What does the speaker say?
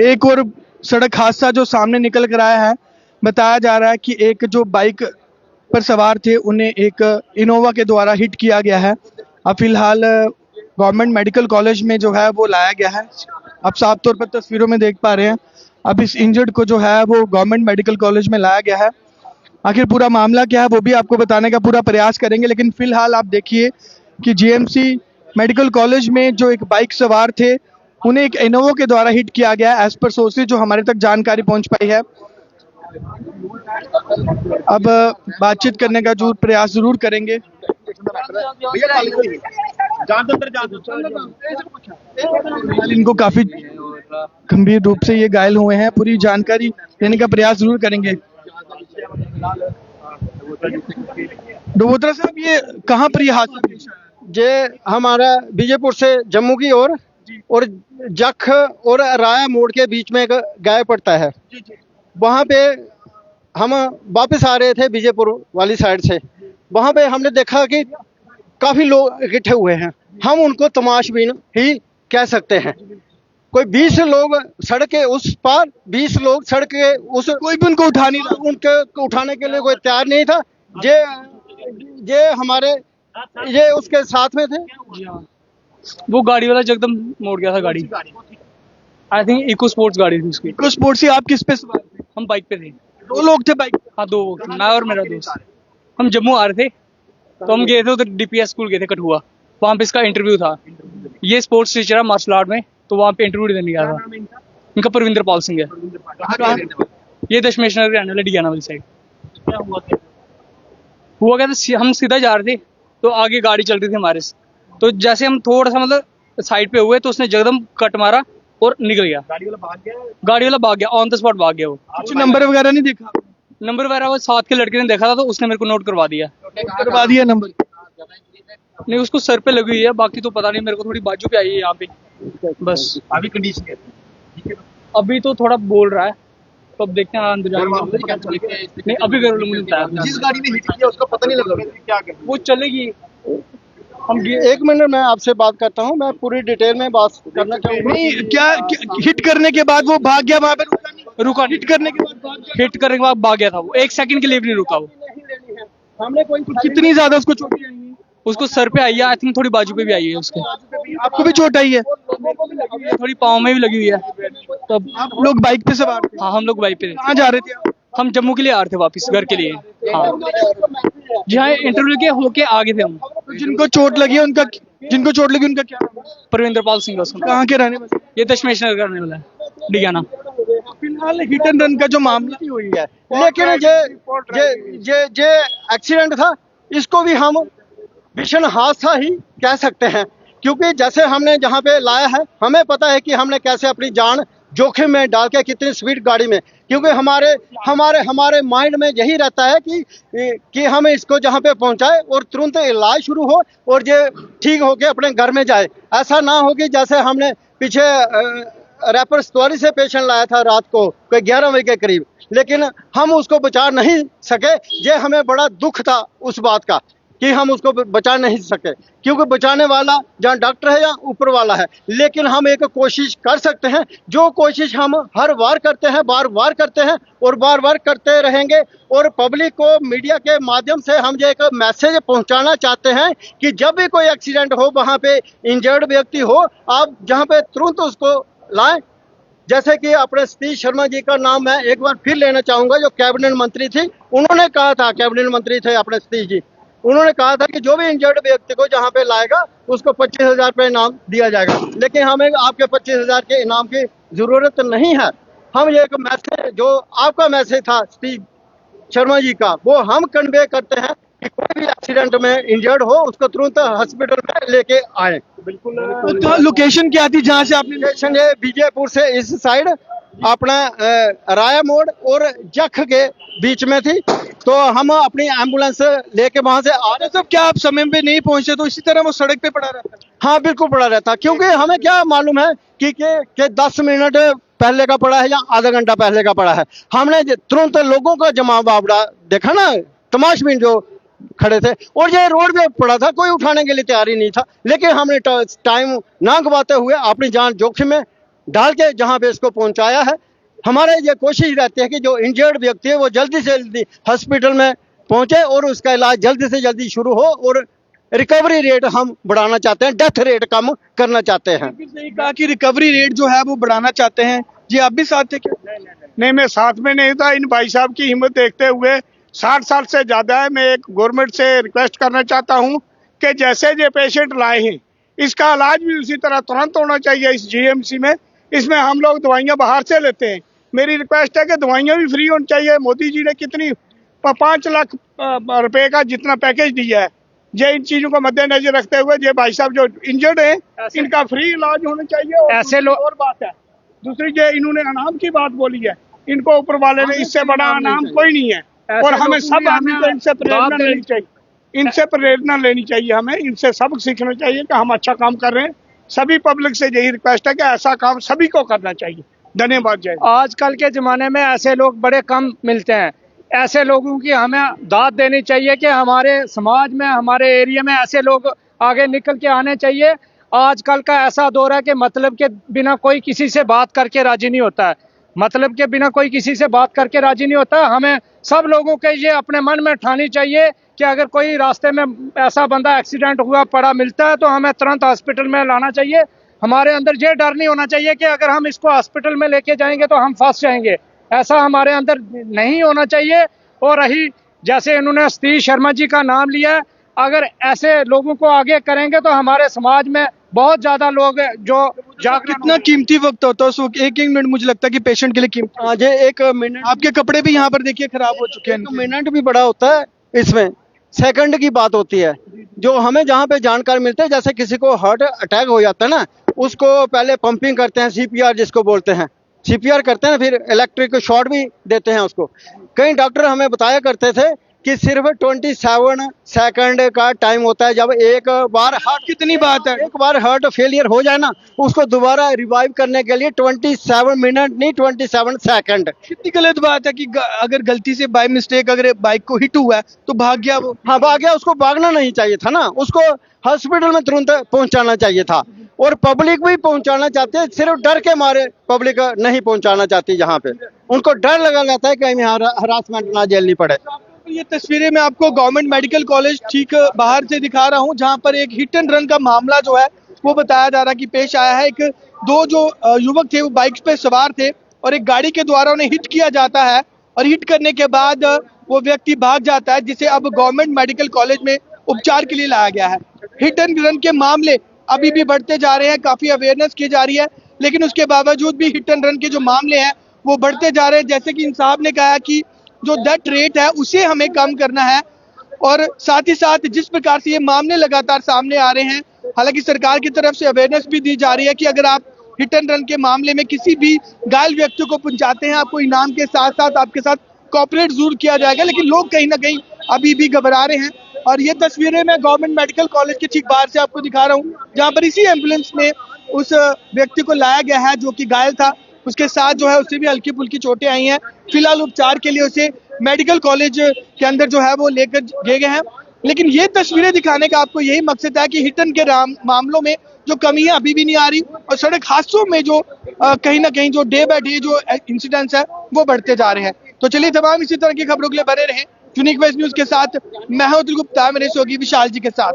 एक और सड़क हादसा जो सामने निकल कर आया है। बताया जा रहा है कि एक जो बाइक पर सवार थे उन्हें एक इनोवा के द्वारा हिट किया गया है। अब फिलहाल गवर्नमेंट मेडिकल कॉलेज में जो है वो लाया गया है। आप साफ तौर पर तस्वीरों में देख पा रहे हैं। अब इस इंजर्ड को जो है वो गवर्नमेंट मेडिकल कॉलेज में लाया गया है। आखिर पूरा मामला क्या है वो भी आपको बताने का पूरा प्रयास करेंगे, लेकिन फिलहाल आप देखिए कि जीएमसी मेडिकल कॉलेज में जो एक बाइक सवार थे उन्हें एक इनोवा के द्वारा हिट किया गया एज पर सोर्सेज जो हमारे तक जानकारी पहुंच पाई है। अब बातचीत करने का जो प्रयास जरूर करेंगे। इनको काफी गंभीर रूप से ये घायल हुए हैं, पूरी जानकारी देने का प्रयास जरूर करेंगे। डोगोत्रा साहब, ये कहाँ पर ये हादसा पेश आया? जे हमारा बीजेपुर से जम्मू की ओर और जख और राया मोड़ के बीच में एक गाय पड़ता है। वहाँ पे हम वापस आ रहे थे बीजेपुर वाली साइड से। वहाँ पे हमने देखा कि काफी लोग इकट्ठे हुए हैं। हम उनको तमाशबीन ही कह सकते हैं। कोई 20 लोग सड़क के उस पार, 20 लोग सड़क के उस, कोई भी उनको उठा नहीं रहा। उनके उठाने के लिए कोई तैयार नहीं था। ये हमारे ये उसके साथ में थे। वो गाड़ी वाला एकदम मोड़ गया था गाड़ी। आई थिंक इको स्पोर्ट्स गाड़ी थी उसकी। इको स्पोर्ट्स से आप किस पे सवार थे? हम बाइक पे थे। 2 लोग थे बाइक? हाँ 2, मैं और मेरा दोस्त। हम जम्मू आ रहे थे तो हम गए थे उधर डीपीएस स्कूल गए थे कठुआ। वहाँ पे इसका इंटरव्यू था। ये स्पोर्ट्स टीचर है मार्शल आर्ट में, तो वहाँ पे इंटरव्यू देने गया था। इनका परविंदर पाल सिंह है। ये दशमेश नगर रहने वाले डियाना वाली साइड। हुआ क्या था, हम सीधा जा रहे थे तो आगे गाड़ी चल रही थी हमारे से। तो जैसे हम थोड़ा सा मतलब साइड पे हुए तो उसने जगदम कट मारा और निकल गया। गाड़ी वाला भाग गया, ऑन द स्पॉट भाग गया वो। कुछ नंबर वगैरह नहीं देखा? नंबर वगैरह वो साथ के लड़के ने देखा था तो उसने मेरे को नोट करवा दिया। नंबर नहीं, उसको सर पे लगी हुई है, बाकी तो पता नहीं। मेरे को थोड़ी बाजू पे आई है यहाँ पे बस। अभी कंडीशन है? अभी तो थोड़ा बोल रहा है, तो अब देखते हैं अंदर जाके। नहीं, अभी घर मुझे बताया जिस गाड़ी ने हिट किया उसका पता नहीं लगा क्या कर वो चलेगी। हम एक मिनट मैं आपसे बात करता हूँ। मैं पूरी डिटेल में बात करना चाहूँगा। नहीं, क्या हिट करने के बाद वो भाग गया? वहां पे रुका। हिट करने के बाद भाग गया? हिट करने के बाद भाग गया था वो। 1 सेकंड के लिए भी नहीं रुका वो। हमने कोई कितनी ज्यादा उसको चोटें आई हैं? उसको सर पे आई है, आई थिंक थोड़ी बाजू पे भी आई है उसके। आपको भी चोट आई है? थोड़ी पाँव में भी लगी हुई है। तो अब आप लोग बाइक पे सवार थे? हाँ, हम लोग बाइक पे थे। कहाँ जा रहे थे आप? हम जम्मू के लिए आ रहे थे वापस घर के लिए। हाँ जी हाँ, इंटरव्यू के होके आगे थे हम। तो जिनको चोट लगी है उनका क्या नाम है? परविंदर पाल सिंह उसका। कहाँ के रहने वाले? ये दशमेश नगर करने वाला है, डियाना। फिलहाल हिट एंड रन का जो मामला हुई है, लेकिन ये एक्सीडेंट था, इसको भी हम भीषण हादसा ही कह सकते हैं। क्योंकि जैसे हमने जहाँ पे लाया है, हमें पता है कि हमने कैसे अपनी जान जोखिम में डाल के कितनी स्पीड गाड़ी में, क्योंकि हमारे माइंड में यही रहता है कि हम इसको जहाँ पे पहुँचाए और तुरंत इलाज शुरू हो और ये ठीक होके अपने घर में जाए। ऐसा ना हो कि जैसे हमने पीछे रैपर स्टोरी से पेशेंट लाया था रात को कोई 11 बजे के करीब, लेकिन हम उसको बचा नहीं सके। ये हमें बड़ा दुख था उस बात का कि हम उसको बचा नहीं सके, क्योंकि बचाने वाला जहाँ डॉक्टर है या ऊपर वाला है। लेकिन हम एक कोशिश कर सकते हैं, जो कोशिश हम हर बार करते हैं, बार बार करते हैं और बार बार करते रहेंगे। और पब्लिक को मीडिया के माध्यम से हम ये एक मैसेज पहुंचाना चाहते हैं कि जब भी कोई एक्सीडेंट हो, वहाँ पे इंजर्ड व्यक्ति हो, आप जहाँ पे तुरंत उसको लाएं। जैसे कि अपने सतीश शर्मा जी का नाम मैं एक बार फिर लेना चाहूँगा, जो कैबिनेट मंत्री थी। उन्होंने कहा था, कैबिनेट मंत्री थे अपने सतीश जी, उन्होंने कहा था कि जो भी इंजर्ड व्यक्ति को जहाँ पे लाएगा उसको 25,000 रुपये इनाम दिया जाएगा। लेकिन हमें आपके 25,000 के इनाम की जरूरत नहीं है। हम ये एक मैसेज, जो आपका मैसेज था सतीश शर्मा जी का, वो हम कन्वे करते हैं कि कोई भी एक्सीडेंट में इंजर्ड हो उसको तुरंत हॉस्पिटल में लेके आए। बिल्कुल। तो लोकेशन क्या थी जहाँ से आपने? लोकेशन ये बीजेपुर से इस साइड अपना राया मोड़ और जख के बीच में थी। तो हम अपनी एम्बुलेंस लेके वहां से आ रहे थे। क्या आप समय पे नहीं पहुंचे तो इसी तरह वो सड़क पे पड़ा रहता? हाँ बिल्कुल पड़ा रहता, क्योंकि हमें क्या मालूम है कि 10 मिनट पहले का पड़ा है या आधा घंटा पहले का पड़ा है। हमने तुरंत लोगों का जमावड़ा देखा ना, तमाशबीन जो खड़े थे, और ये रोड पे पड़ा था, कोई उठाने के लिए तैयार ही नहीं था। लेकिन हमने टाइम ना गवाते हुए अपनी जान जोखिम में डाल के जहाँ पे इसको पहुंचाया है। हमारे ये कोशिश रहती है कि जो इंजर्ड व्यक्ति है वो जल्दी से जल्दी हॉस्पिटल में पहुंचे और उसका इलाज जल्दी से जल्दी शुरू हो, और रिकवरी रेट हम बढ़ाना चाहते हैं, डेथ रेट कम करना चाहते हैं। बिल्कुल सही कहा कि रिकवरी रेट जो है वो बढ़ाना चाहते हैं। जी आप भी साथ थे क्या? नहीं, मैं साथ में नहीं था। इन भाई साहब की हिम्मत देखते हुए 60 साल से ज्यादा है, मैं एक गवर्नमेंट से रिक्वेस्ट करना चाहता हूं कि जैसे ये पेशेंट लाए हैं इसका इलाज भी उसी तरह तुरंत होना चाहिए इस जीएमसी में। इसमें हम लोग दवाइयां बाहर से लेते हैं। मेरी रिक्वेस्ट है कि दवाइयां भी फ्री होनी चाहिए। मोदी जी ने कितनी 5 लाख रुपए का जितना पैकेज दिया है, ये इन चीजों को मद्देनजर रखते हुए ये भाई साहब जो इंजर्ड हैं इनका फ्री इलाज होना चाहिए। और ऐसे लोग और बात है दूसरी, जो इन्होंने अनाम की बात बोली है, इनको ऊपर वाले ने इससे बड़ा अनाम कोई नहीं है। और हमें सब आदमी को इनसे प्रेरणा लेनी चाहिए, इनसे प्रेरणा लेनी चाहिए। हमें इनसे सबक सीखना चाहिए कि हम अच्छा काम कर रहे हैं। सभी पब्लिक से यही रिक्वेस्ट है कि ऐसा काम सभी को करना चाहिए। धन्यवाद। जय। आजकल के ज़माने में ऐसे लोग बड़े कम मिलते हैं। ऐसे लोगों की हमें दाद देनी चाहिए कि हमारे समाज में, हमारे एरिया में ऐसे लोग आगे निकल के आने चाहिए। आजकल का ऐसा दौर है कि मतलब के बिना कोई किसी से बात करके राजी नहीं होता है। मतलब के बिना कोई किसी से बात करके राजी नहीं होता। हमें सब लोगों के ये अपने मन में ठानी चाहिए कि अगर कोई रास्ते में ऐसा बंदा एक्सीडेंट हुआ पड़ा मिलता है तो हमें तुरंत हॉस्पिटल में लाना चाहिए। हमारे अंदर ये डर नहीं होना चाहिए कि अगर हम इसको हॉस्पिटल में लेके जाएंगे तो हम फंस जाएंगे। ऐसा हमारे अंदर नहीं होना चाहिए। और रही, जैसे इन्होंने सतीश शर्मा जी का नाम लिया है, अगर ऐसे लोगों को आगे करेंगे तो हमारे समाज में बहुत ज्यादा लोग जो जागरूक। कितना कीमती वक्त होता है उस वक्त, एक एक मिनट मुझे लगता है कि पेशेंट के लिए कीमती। आज एक मिनट, आपके कपड़े भी यहाँ पर देखिए खराब हो चुके हैं। एक मिनट भी बड़ा होता है, इसमें सेकंड की बात होती है। जो हमें जहाँ पे जानकारी मिलती है, जैसे किसी को हार्ट अटैक हो जाता है ना, उसको पहले पंपिंग करते हैं, सीपीआर जिसको बोलते हैं, सीपीआर करते हैं, फिर इलेक्ट्रिक शॉट भी देते हैं उसको। कई डॉक्टर हमें बताया करते थे कि सिर्फ 27 सेकंड का टाइम होता है। जब एक बार हार्ट, कितनी बात है, एक बार हार्ट फेलियर हो जाए ना, उसको दोबारा रिवाइव करने के लिए 27 मिनट नहीं, 27 सेकंड। कितनी गलत बात है कि अगर गलती से बाय मिस्टेक अगर बाइक को हिट हुआ है तो भाग गया वो। हाँ, भाग गया, उसको भागना नहीं चाहिए था ना, उसको हॉस्पिटल में तुरंत पहुंचाना चाहिए था। और पब्लिक भी पहुंचाना चाहते हैं, सिर्फ डर के मारे पब्लिक नहीं पहुंचाना चाहती। जहाँ पे उनको डर लगा रहता है कि हमें हरासमेंट ना झेलनी पड़े। ये तस्वीरें मैं आपको गवर्नमेंट मेडिकल कॉलेज ठीक बाहर से दिखा रहा हूँ, जहाँ पर एक हिट एंड रन का मामला जो है वो बताया जा रहा है कि पेश आया है। एक दो जो युवक थे वो बाइक पे सवार थे और एक गाड़ी के द्वारा उन्हें हिट किया जाता है और हिट करने के बाद वो व्यक्ति भाग जाता है, जिसे अब गवर्नमेंट मेडिकल कॉलेज में उपचार के लिए लाया गया है। हिट एंड रन के मामले अभी भी बढ़ते जा रहे हैं, काफी अवेयरनेस की जा रही है, लेकिन उसके बावजूद भी हिट एंड रन के जो मामले हैं वो बढ़ते जा रहे हैं। जैसे कि इन साहब ने कहा कि जो डेथ रेट है उसे हमें कम करना है, और साथ ही साथ जिस प्रकार से ये मामले लगातार सामने आ रहे हैं, हालांकि सरकार की तरफ से अवेयरनेस भी दी जा रही है कि अगर आप हिट एंड रन के मामले में किसी भी घायल व्यक्ति को पहुंचाते हैं, आपको इनाम के साथ साथ आपके साथ कॉपरेट जरूर किया जाएगा। लेकिन लोग कहीं ना कहीं अभी भी घबरा रहे हैं। और ये तस्वीरें मैं गवर्नमेंट मेडिकल कॉलेज के ठीक बाहर से आपको दिखा रहा हूँ, जहाँ पर इसी एम्बुलेंस में उस व्यक्ति को लाया गया है जो कि घायल था। उसके साथ जो है उसे भी हल्की फुल्की चोटें आई हैं। फिलहाल उपचार के लिए उसे मेडिकल कॉलेज के अंदर जो है वो लेकर गए हैं। लेकिन ये तस्वीरें दिखाने का आपको यही मकसद है कि हिट एंड के मामलों में जो कमी है अभी भी नहीं आ रही, और सड़क हादसों में जो कहीं ना कहीं जो डे बाय डे जो इंसिडेंट्स है वो बढ़ते जा रहे हैं। तो चलिए तमाम इसी तरह की खबरों के लिए बने रहें यूनिक वेस्ट न्यूज के साथ। मैं हूं गुप्ता, मेरे सहयोगी विशाल जी के साथ।